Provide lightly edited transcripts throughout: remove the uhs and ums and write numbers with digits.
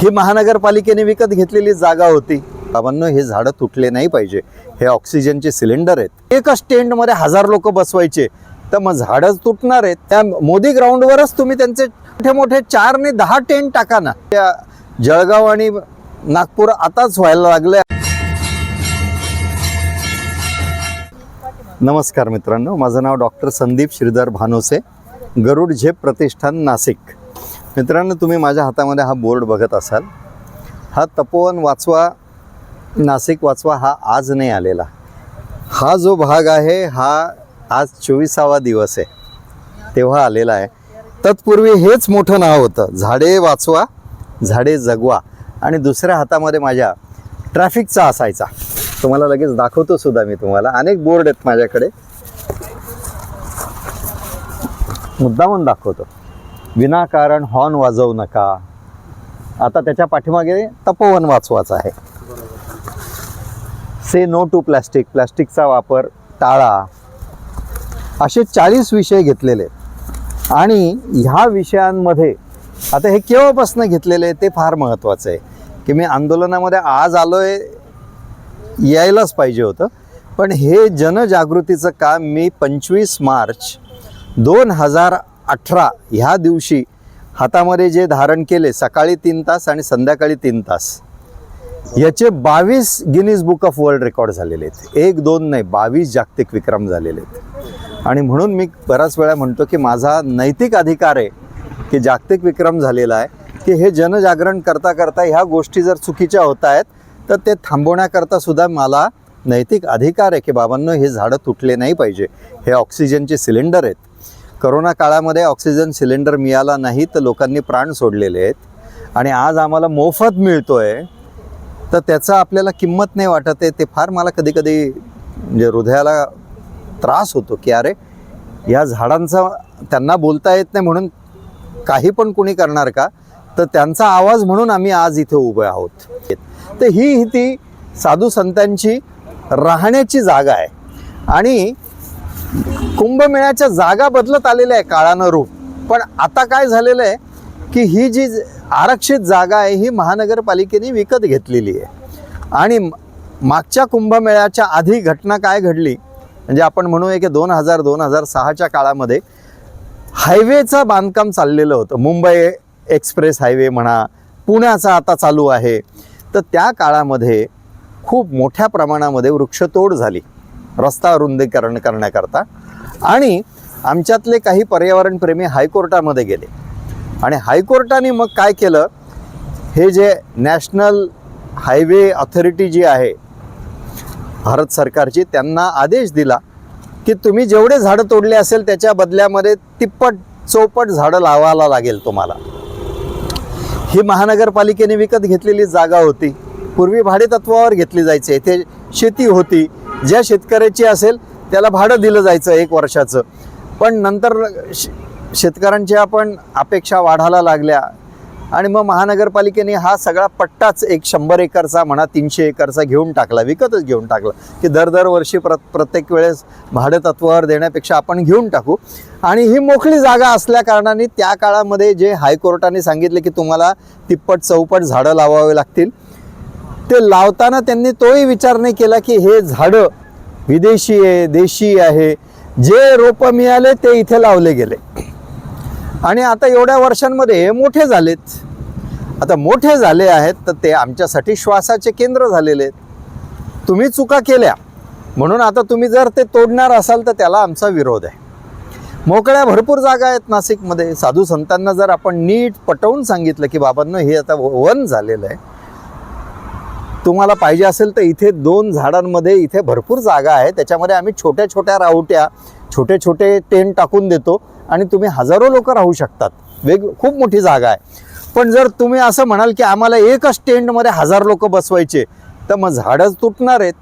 ही महानगरपालिकेने विकत घेतलेली जागा होती। बाबांनो, हे झाडं तुटले नाही पाहिजे। हे ऑक्सिजनचे सिलेंडर आहेत। एकच टेंटमध्ये 1000 लोक बसवायचे तर मग झाडच तुटणार आहेत। त्या मोदी ग्राउंडवरच तुम्ही त्यांचे मोठे मोठे 4 ने 10 टेंट टाका ना। त्या जळगाव आणि नागपूर आताच व्हायला लागले। नमस्कार मित्रांनो, माझं नाव डॉक्टर संदीप श्रीधर भानोसे, गरुड झेप प्रतिष्ठान नाशिक। मित्रांनो, तुम्ही माझ्या हातामध्ये हा बोर्ड बघत असाल। हा तपोवन वाचवा, नाशिक वाचवा हा आज नाही आलेला। हा जो भाग आहे हा आज 24वा दिवस आहे तेव्हा आलेला आहे। तत्पूर्वी हेच मोठं नाव होतं, झाडे वाचवा झाडे जगवा, आणि दुसऱ्या हातामध्ये माझ्या ट्रॅफिकचा असायचा। तुम्हाला लगेच दाखवतो सुद्धा मी तुम्हाला। अनेक बोर्ड आहेत माझ्याकडे, मुद्दामून दाखवतो। विनाकारण हॉर्न वाजवू नका। आता त्याच्या पाठीमागे तपोवन वाचवाचा आहे। से नो टू प्लास्टिक, प्लास्टिकचा वापर टाळा, असे 40 विषय घेतलेले। आणि ह्या विषयांमध्ये आता हे केव्हापासून घेतलेले ते फार महत्त्वाचं आहे की मी आंदोलनामध्ये आज आलोय, यायलाच पाहिजे होतं, पण हे जनजागृतीचं काम मी 25 मार्च 2018 ह्या दिवशी हातामध्ये जे धारण केले, सकाळी 3 तास आणि संध्याकाळी 3 तास, याचे 22 Guinness book of world record झालेले आहेत। 1 2 नाही, 22 जागतिक विक्रम झालेले आहेत। आणि म्हणून मी बराच वेळा म्हणतो की माझा नैतिक अधिकार आहे की जागतिक विक्रम झालेला आहे की हे जनजागरण करता करता ह्या गोष्टी जर चुकीच्या होत आहेत तर ते थांबवण्याकरता सुद्धा मला नैतिक अधिकार आहे की बाबांनो, हे झाडं तुटले नाही पाहिजे। हे ऑक्सिजनचे सिलेंडर आहेत। करोना काळामध्ये ऑक्सिजन सिलेंडर मिळाला नाही तर लोकांनी प्राण सोडलेले आहेत आणि आज आम्हाला मोफत मिळतोय तर त्याचा आपल्याला किंमत नाही वाटत आहे। ते फार मला कधी कधी म्हणजे हृदयाला त्रास होतो की अरे, या झाडांचा त्यांना बोलता येत नाही म्हणून काही पण कोणी करणार का? तर त्यांचा आवाज म्हणून आम्ही आज इथे उभे आहोत। तर ही ती साधू संतांची राहण्याची जागा आहे आणि कुंभमेळ्याच्या जागा बदलत आलेल्या आहे काळानं रूप। पण आता काय झालेलं आहे की ही जी आरक्षित जागा आहे ही महानगरपालिकेने विकत घेतलेली आहे। आणि मागच्या कुंभमेळ्याच्या आधी घटना काय घडली म्हणजे आपण म्हणूया की 2000-2006च्या काळामध्ये हायवेचं बांधकाम चाललेलं होतं। मुंबई एक्सप्रेस हायवे म्हणा, पुण्याचा आता चालू आहे। तर त्या काळामध्ये खूप मोठ्या प्रमाणामध्ये वृक्षतोड झाली रस्ता रुंदीकरण करण्याकरता। आणि आमच्यातले काही पर्यावरणप्रेमी हायकोर्टामध्ये गेले आणि हायकोर्टाने मग काय केलं, हे जे नॅशनल हायवे ऑथॉरिटी जी आहे भारत सरकारची, त्यांना आदेश दिला की तुम्ही जेवढे झाडं तोडले असेल त्याच्या बदल्यामध्ये तिप्पट चौपट झाडं लावायला लागेल तुम्हाला। ही महानगरपालिकेने विकत घेतलेली जागा होती। पूर्वी भाडेतत्वावर घेतली जायची। इथे शेती होती, ज्या शेतकऱ्याची असेल त्याला भाडं दिलं जायचं 1 वर्षाचं। पण नंतर शेतकऱ्यांच्या पण अपेक्षा वाढायला लागल्या आणि मग महानगरपालिकेने हा सगळा पट्टाच एक 100 एकरचा म्हणा 300 एकरचा घेऊन टाकला, विकतच घेऊन टाकला की दरवर्षी प्रत्येक वेळेस भाडेतत्वावर देण्यापेक्षा आपण घेऊन टाकू। आणि ही मोकळी जागा असल्या कारणाने त्या काळामध्ये जे हायकोर्टाने सांगितले की तुम्हाला तिप्पट चौपट झाडं लावावे लागतील, ते लावताना त्यांनी तोही विचार नाही केला की हे झाडं विदेशी आहे देशी आहे। जे रोपं मिळाले ते इथे लावले गेले आणि आता एवढ्या वर्षांमध्ये हे मोठे झालेत। आता मोठे झाले आहेत तर ते आमच्यासाठी श्वासाचे केंद्र झालेले आहेत। तुम्ही चुका केल्या म्हणून आता तुम्ही जर ते तोडणार असाल तर त्याला आमचा विरोध आहे। मोकळ्या भरपूर जागा आहेत नाशिकमध्ये। साधू संतांना जर आपण नीट पटवून सांगितलं की बाबांनो, हे आता वन झालेलं आहे, तुम्हाला पाहिजे असेल तर इथे 2 झाडांमध्ये इथे भरपूर जागा आहे, त्याच्यामध्ये आम्ही छोट्या छोट्या रावट्या छोटे छोटे टेंट टाकून देतो आणि तुम्ही हजारो लोक राहू शकतात। खूप मोठी जागा आहे। पण जर तुम्ही असं म्हणाल की आम्हाला एकच टेंटमध्ये 1000 लोक बसवायचे तर मग झाडच तुटणार आहेत,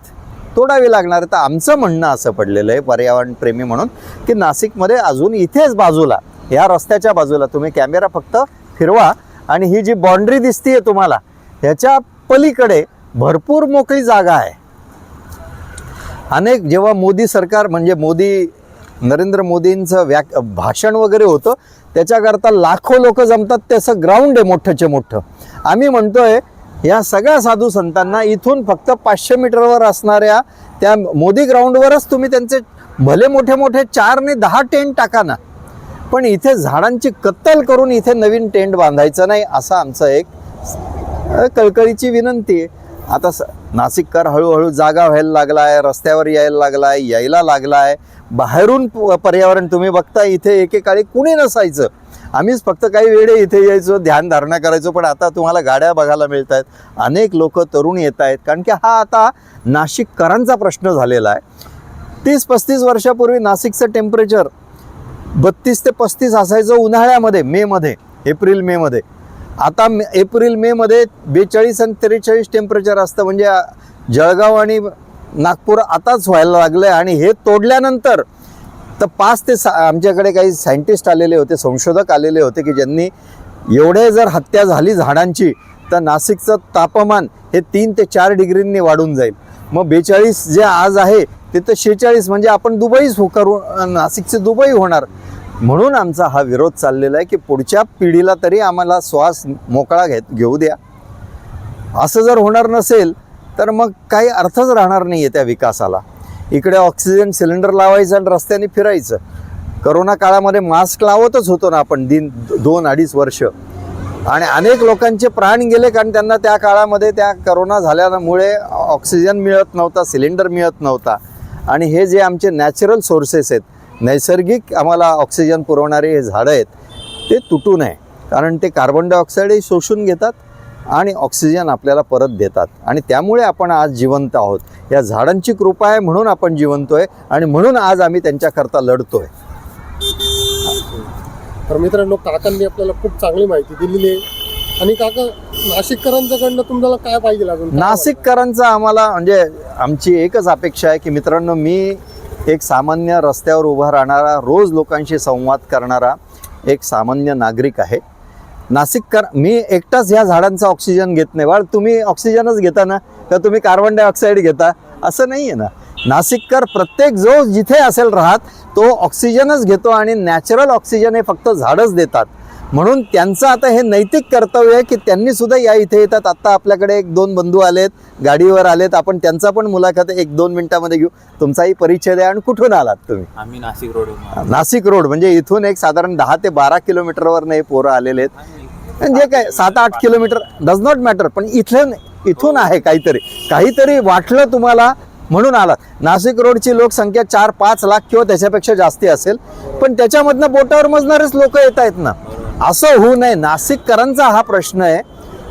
तोडावी लागणार आहेत। तर आमचं म्हणणं असं पडलेलं आहे पर्यावरणप्रेमी म्हणून की नाशिकमध्ये अजून इथेच बाजूला, या रस्त्याच्या बाजूला तुम्ही कॅमेरा फक्त फिरवा आणि ही जी बाउंड्री दिसतीये तुम्हाला, ह्याच्या पलीकडे भरपूर मोकळी जागा आहे। अनेक जेव्हा मोदी सरकार म्हणजे मोदी नरेंद्र मोदींचं भाषण वगैरे होतं, त्याच्याकरता लाखो लोक जमतात, त्याचं ग्राउंड आहे मोठंच्या मोठं. आम्ही म्हणतोय या सगळ्या साधू संतांना इथून फक्त 500 मीटरवर असणाऱ्या त्या मोदी ग्राउंडवरच तुम्ही त्यांचे भले मोठे मोठे 4 ने 10 टेंट टाका ना, पण इथे झाडांची कत्तल करून इथे नवीन टेंट बांधायचं नाही, असं आमचं एक कळकळीची विनंती आहे. आता नाशिककर हळूहळू जागा व्हायला लागला आहे, रस्त्यावर यायला लागला आहे. बाहेरून पर्यावरण तुम्ही बघता, इथे एकेकाळी कुणी नसायचं, आम्हीच फक्त काही वेळे इथे यायचो, ध्यानधारणा करायचो. पण आता तुम्हाला गाड्या बघायला मिळत आहेत, अनेक लोक तरुण येत आहेत, कारण की हा आता नाशिककरांचा प्रश्न झालेला आहे. 30-35 वर्षापूर्वी नाशिकचं टेम्परेचर 32 ते 35 असायचं उन्हाळ्यामध्ये, एप्रिल मे मध्ये. आता एप्रिल मे मध्ये 42 आणि 43 टेम्परेचर असतं. म्हणजे जळगाव आणि नागपूर आताच व्हायला लागलं आहे. आणि हे तोडल्यानंतर तर 5 ते 6 आमच्याकडे काही सायंटिस्ट आलेले होते, संशोधक आलेले होते, की ज्यांनी एवढे जर हत्या झाली झाडांची तर नाशिकचं तापमान हे 3 ते 4 डिग्रींनी वाढून जाईल. मग 42 जे आज आहे ते तर 46, म्हणजे आपण दुबईच करू, नाशिकचे दुबई होणार. म्हणून आमचा हा विरोध चाललेला आहे की पुढच्या पिढीला तरी आम्हाला श्वास मोकळा घेऊ द्या. असं जर होणार नसेल तर मग काही अर्थच राहणार नाही आहे त्या विकासाला. इकडे ऑक्सिजन सिलेंडर लावायचं आणि रस्त्याने फिरायचं. करोना काळामध्ये मास्क लावतच होतो ना आपण 2-2.5 वर्ष, आणि अनेक लोकांचे प्राण गेले, कारण त्यांना त्या काळामध्ये त्या करोना झाल्यामुळे ऑक्सिजन मिळत नव्हता, सिलेंडर मिळत नव्हता. आणि हे जे आमचे नॅचरल सोर्सेस आहेत, नैसर्गिक आम्हाला ऑक्सिजन पुरवणारे हे झाडं आहेत, ते तुटू नये, कारण ते कार्बन डायऑक्साईडही शोषून घेतात आणि ऑक्सिजन आपल्याला परत देतात. आणि त्यामुळे आपण आज जिवंत आहोत. या झाडांची कृपा आहे म्हणून आपण जिवंतोय, आणि म्हणून आज आम्ही त्यांच्याकरता लढतोय. तर मित्रांनो, काकांनी आपल्याला खूप चांगली माहिती दिलेली आहे. आणि काका, नाशिककरांच्याकडनं तुम्हाला काय पाहिजे अजून? नाशिककरांचं आम्हाला म्हणजे आमची एकच अपेक्षा आहे की मित्रांनो, मी एक सामान्य रस्त्यावर उभा राहणारा, रोज लोकांशी संवाद करणारा एक सामान्य नागरिक आहे. नाशिककर, मी एकटाच ह्या झाडांचा ऑक्सिजन घेत नाही. बाळ, तुम्ही ऑक्सिजनच घेता ना, का तुम्ही कार्बन डायऑक्साईड घेता? असं नाही आहे ना. नाशिककर प्रत्येक जो जिथे असेल राहत तो ऑक्सिजनच घेतो, आणि नॅचरल ऑक्सिजन हे फक्त झाडच देतात. म्हणून त्यांचं आता हे नैतिक कर्तव्य आहे की त्यांनी सुद्धा या इथे येतात. आत्ता आपल्याकडे 1-2 बंधू आलेत, गाडीवर आलेत, आपण त्यांचा पण मुलाखत 1-2 मिनिटामध्ये घेऊ. तुमचाही परिचय द्या आणि कुठून आलात तुम्ही? आम्ही नाशिक रोड. नाशिक रोड म्हणजे इथून एक साधारण 10 ते 12 किलोमीटरवर नाही पोरं आलेले आहेत. म्हणजे काय 7-8 किलोमीटर डज नॉट मॅटर, पण इथून आहे काहीतरी वाटलं तुम्हाला म्हणून आलात. नाशिक रोडची लोकसंख्या 4-5 लाख किंवा त्याच्यापेक्षा जास्ती असेल, पण त्याच्यामधनं बोटावर मोजणारेच लोक येत आहेत ना. असं होऊ नये. नाशिककरांचा हा प्रश्न आहे.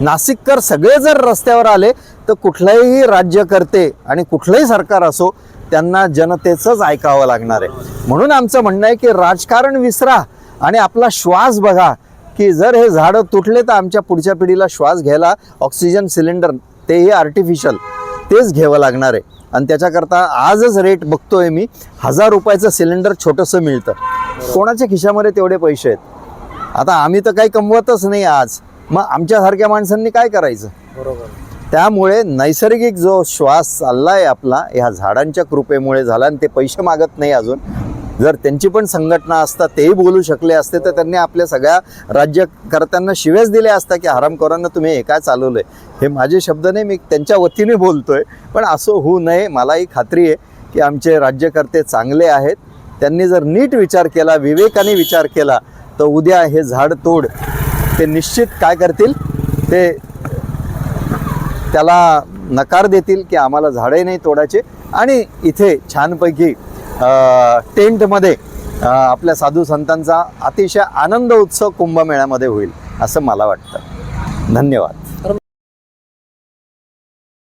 नाशिककर सगळे जर रस्त्यावर आले तर कुठलाही राज्यकर्ते आणि कुठलंही सरकार असो, त्यांना जनतेचंच ऐकावं लागणार आहे. म्हणून आमचं म्हणणं आहे की राजकारण विसरा आणि आपला श्वास बघा, की जर हे झाडं तुटले तर आमच्या पुढच्या पिढीला श्वास घ्यायला ऑक्सिजन सिलेंडर, तेही आर्टिफिशियल, तेच घ्यावं लागणार आहे. आणि त्याच्याकरता आजच रेट बघतोय मी, 1000 रुपयाचं सिलेंडर छोटंसं मिळतं. कोणाच्या खिशामध्ये तेवढे पैसे आहेत? आता आम्ही तर काही कमवतच नाही आज, मग आमच्यासारख्या माणसांनी काय करायचं? बरोबर. त्यामुळे नैसर्गिक जो श्वास चाललाय आपला, ह्या झाडांच्या कृपेमुळे झाला. आणि ते पैसे मागत नाही अजून. जर त्यांची पण संघटना असता, तेही बोलू शकले असते, तर त्यांनी आपल्या सगळ्या राज्यकर्त्यांना शिव्याच दिल्या असता की हरामखोरांना तुम्ही हे काय चालवलंय. हे माझे शब्द नाही, मी त्यांच्या वतीने बोलतोय. पण असं होऊ नये. मलाही खात्री आहे की आमचे राज्यकर्ते चांगले आहेत. त्यांनी जर नीट विचार केला, विवेकाने विचार केला, तर उद्या हे झाड तोड ते निश्चित काय करतील, ते त्याला नकार देतील की आम्हाला झाडे नाही तोडायचे. आणि इथे छानपैकी टेंटमध्ये आपल्या साधू संतांचा अतिशय आनंद उत्सव कुंभमेळ्यामध्ये होईल असं मला वाटतं. धन्यवाद.